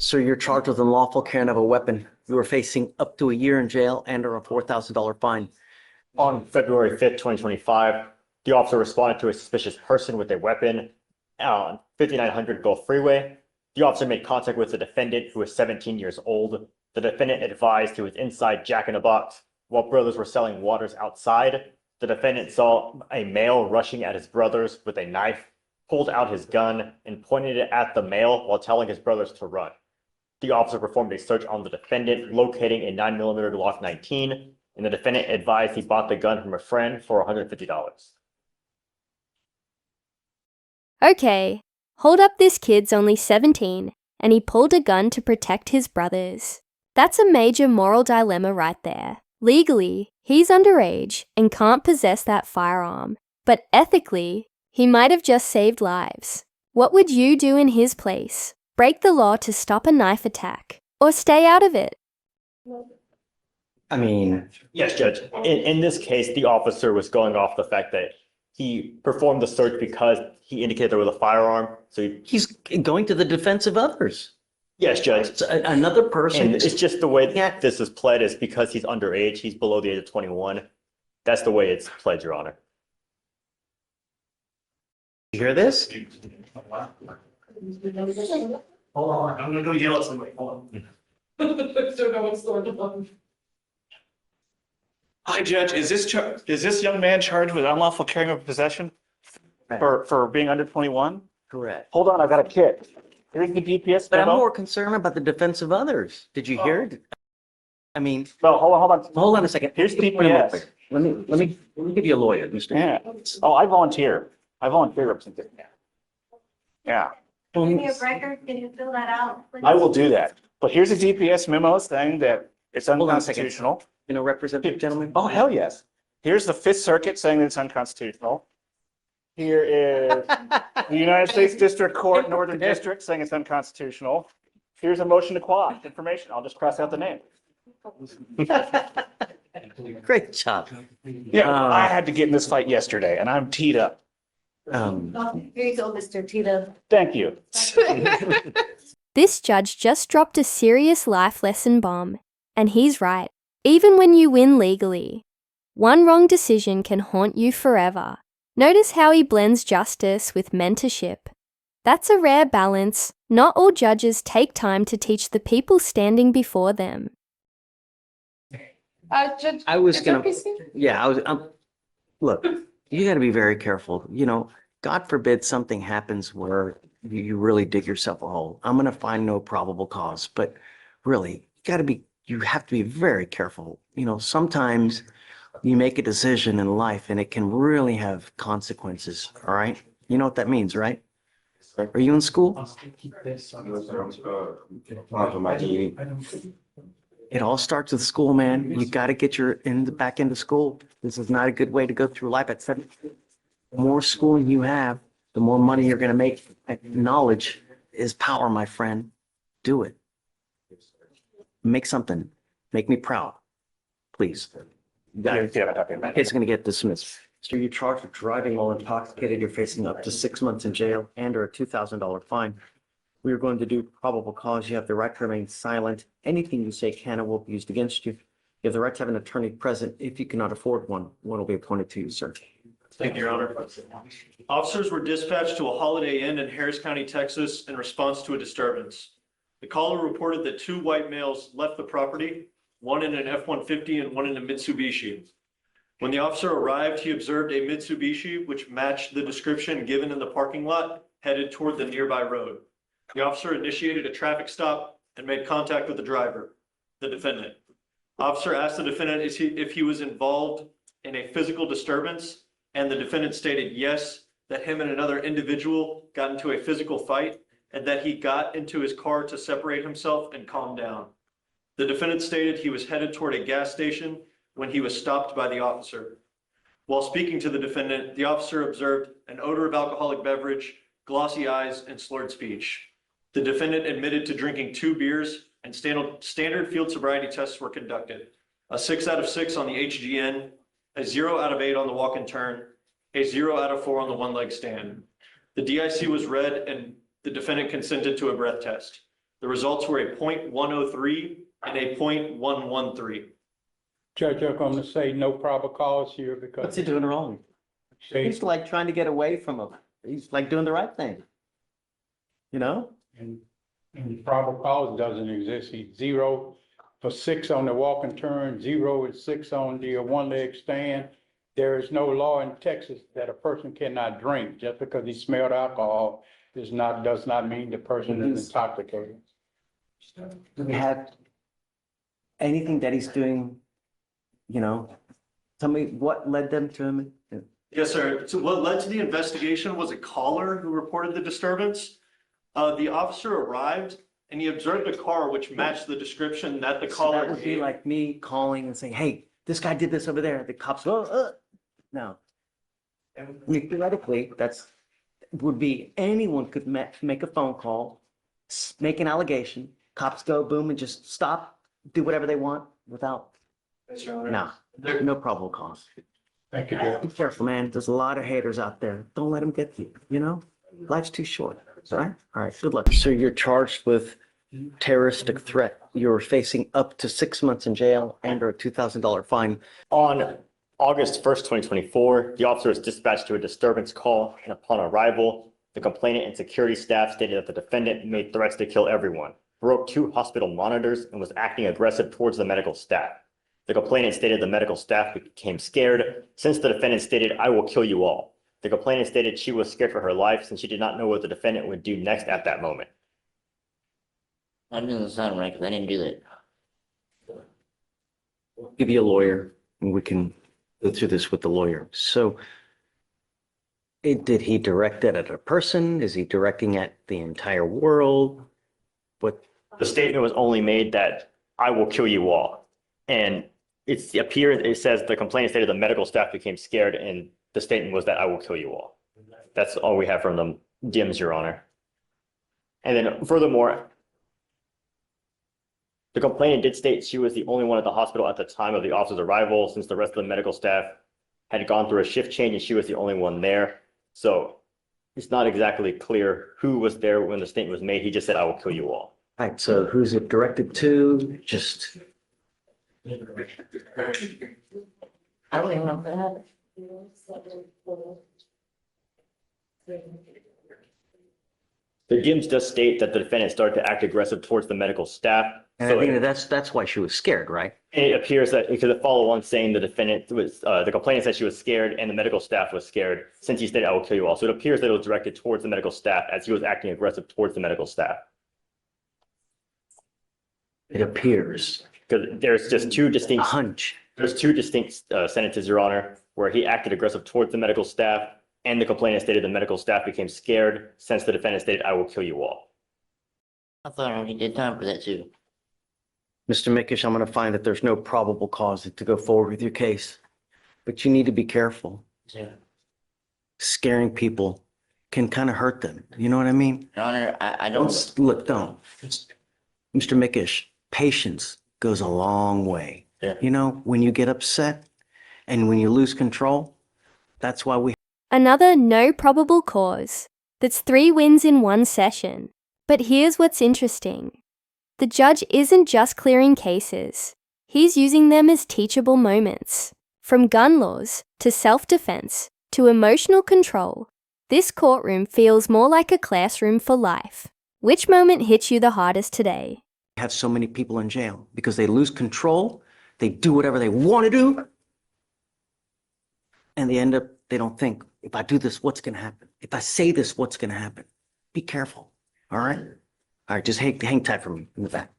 So you're charged with unlawful carrying of a weapon. You were facing up to a year in jail and or a $4,000 fine. On February 5th, 2025, the officer responded to a suspicious person with a weapon on 5900 Gulf Freeway. The officer made contact with the defendant, who was 17 years old. The defendant advised he was inside Jack in the Box while brothers were selling waters outside. The defendant saw a male rushing at his brothers with a knife, pulled out his gun, and pointed it at the male while telling his brothers to run. The officer performed a search on the defendant, locating a 9mm Glock 19, and the defendant advised he bought the gun from a friend for $150. Okay, hold up, this kid's only 17, and he pulled a gun to protect his brothers. That's a major moral dilemma right there. Legally, he's underage and can't possess that firearm, but ethically, he might have just saved lives. What would you do in his place? Break the law to stop a knife attack, or stay out of it? I mean, Yes, Judge. In this case, the officer was going off the fact that he performed the search because he indicated there was a firearm. So he's going to the defense of others. yes, Judge. It's another person. And it's just the way this is pled is because he's underage. He's below the age of 21. That's the way it's pled, Your Honor. You hear this? Hold on, I'm gonna go yell at somebody. Hold on. Don't know what's going on. Hi, Judge. Is this young man charged with unlawful carrying of possession for being under 21? Correct. Hold on, I got a kit. Here's the GPS But I'm memo. more concerned about the defense of others. Did you hear it? I mean, No, hold on. hold on a second. Here's Wait a minute. GPS. Let me give you a lawyer, Mr. Yeah. Oh, I volunteer. I volunteer representation. Yeah, Give me a record, can you fill that out, please? I will do that. But here's a GPS memo saying that it's Hold on a second. unconstitutional. You know, representative gentleman? Oh, hell yes. Here's the Fifth Circuit saying that it's unconstitutional. Here is the United States District Court, Northern District, saying it's unconstitutional. Here's a motion to quash information. I'll just cross out the name. Great job. Yeah, I had to get in this fight yesterday and I'm teed up. Here you go, Mr. Tito. Thank you. This judge just dropped a serious life lesson bomb, and he's right. Even when you win legally, one wrong decision can haunt you forever. Notice how he blends justice with mentorship. That's a rare balance. Not all judges take time to teach the people standing before them. Judge. I was is gonna, there PC? yeah, look, you gotta be very careful. You know, God forbid something happens where you really dig yourself a hole. I'm gonna find no probable cause, but really, you have to be very careful. You know, sometimes you make a decision in life and it can really have consequences, all right? You know what that means, right? Are you in school? It all starts with school, man. You got to get back into school. This is not a good way to go through life. At 7, the more schooling you have, the more money you're going to make. Knowledge is power, my friend. Do it. Make something. Make me proud. Please. Case is going to get dismissed. So you're charged with driving while intoxicated. You're facing up to 6 months in jail and or a $2,000 fine. We are going to do probable cause. You have the right to remain silent. Anything you say can and will be used against you. You have the right to have an attorney present. If you cannot afford one will be appointed to you, sir. Thank you, Your Honor. Officers were dispatched to a Holiday Inn in Harris County, Texas, in response to a disturbance. The caller reported that 2 white males left the property, one in an F-150 and one in a Mitsubishi. When the officer arrived, he observed a Mitsubishi, which matched the description given in the parking lot, headed toward the nearby road. The officer initiated a traffic stop and made contact with the driver, the defendant. Officer asked the defendant if he was involved in a physical disturbance, and the defendant stated yes, that him and another individual got into a physical fight, and that he got into his car to separate himself and calm down. The defendant stated he was headed toward a gas station when he was stopped by the officer. While speaking to the defendant, the officer observed an odor of alcoholic beverage, glossy eyes, and slurred speech. The defendant admitted to drinking 2 beers, and standard field sobriety tests were conducted. A 6 out of 6 on the HGN, a 0 out of 8 on the walk and turn, a 0 out of 4 on the one leg stand. The DIC was read and the defendant consented to a breath test. The results were a .103 and a .113. Judge, I'm going to say no probable cause here What's because he doing wrong? He's like trying to get away from him. He's like doing the right thing. You know? and probable cause doesn't exist. He's 0 for 6 on the walk and turn, 0 and 6 on the one leg stand. There is no law in Texas that a person cannot drink. Just because he smelled alcohol does not mean the person is intoxicated. Do we have anything that he's doing, you know? Tell me what led them to him. Yes, sir. So what led to the investigation was a caller who reported the disturbance. The officer arrived and he observed a car which matched the description that the So caller that would be gave. like me calling and saying, hey, this guy did this over there. The cops go, no. I mean, theoretically, would be anyone could make a phone call, make an allegation, cops go boom and just stop, do whatever they want without, no, no probable cause. Thank you, Judge. Be careful, man. There's a lot of haters out there. Don't let them get you, you know? Life's too short, all right? All right, good luck. So you're charged with terroristic threat. You're facing up to 6 months in jail and or a $2,000 fine. On August 1st, 2024, the officer was dispatched to a disturbance call, and upon arrival, the complainant and security staff stated that the defendant made threats to kill everyone, broke 2 hospital monitors, and was acting aggressive towards the medical staff. The complainant stated the medical staff became scared since the defendant stated, "I will kill you all." The complainant stated she was scared for her life since she did not know what the defendant would do next at that moment. That doesn't sound right, because I didn't do that. Give you a lawyer and we can go through this with the lawyer. So did he direct it at a person? Is he directing at the entire world? What? The statement was only made that "I will kill you all." And it says the complainant stated the medical staff became scared, and the statement was that "I will kill you all." That's all we have from the DIMS, Your Honor. And then furthermore, the complainant did state she was the only one at the hospital at the time of the officer's arrival, since the rest of the medical staff had gone through a shift change and she was the only one there. So it's not exactly clear who was there when the statement was made. He just said, "I will kill you all." All right, so who's it directed to? Just, I don't even know that. The DIMS does state that the defendant started to act aggressive towards the medical staff. and So I think that's why she was scared, right? it appears that it could follow on saying the defendant was, the complainant said she was scared and the medical staff was scared since he stated, "I will kill you all." So it appears that it was directed towards the medical staff as he was acting aggressive towards the medical staff. It appears. Because there's just two A distinct, hunch. sentences, Your Honor, where he acted aggressive towards the medical staff and the complainant stated the medical staff became scared since the defendant stated, "I will kill you all." I thought I already did time for that too. Mr. Mickish, I'm going to find that there's no probable cause to go forward with your case, but you need to be careful. Yeah. Scaring people can kind of hurt them. You know what I mean? Your Honor, I Don't, don't, look, don't. Mr. Mickish, patience goes a long way. Yeah. You know, when you get upset and when you lose control, that's why we Another no probable cause. That's 3 wins in one session. But here's what's interesting. The judge isn't just clearing cases. He's using them as teachable moments. From gun laws to self-defense to emotional control, this courtroom feels more like a classroom for life. Which moment hit you the hardest today? have so many people in jail because they lose control. They do whatever they want to do. And they don't think, if I do this, what's going to happen? If I say this, what's going to happen? Be careful. All right. All right. Just hang tight for me in the back.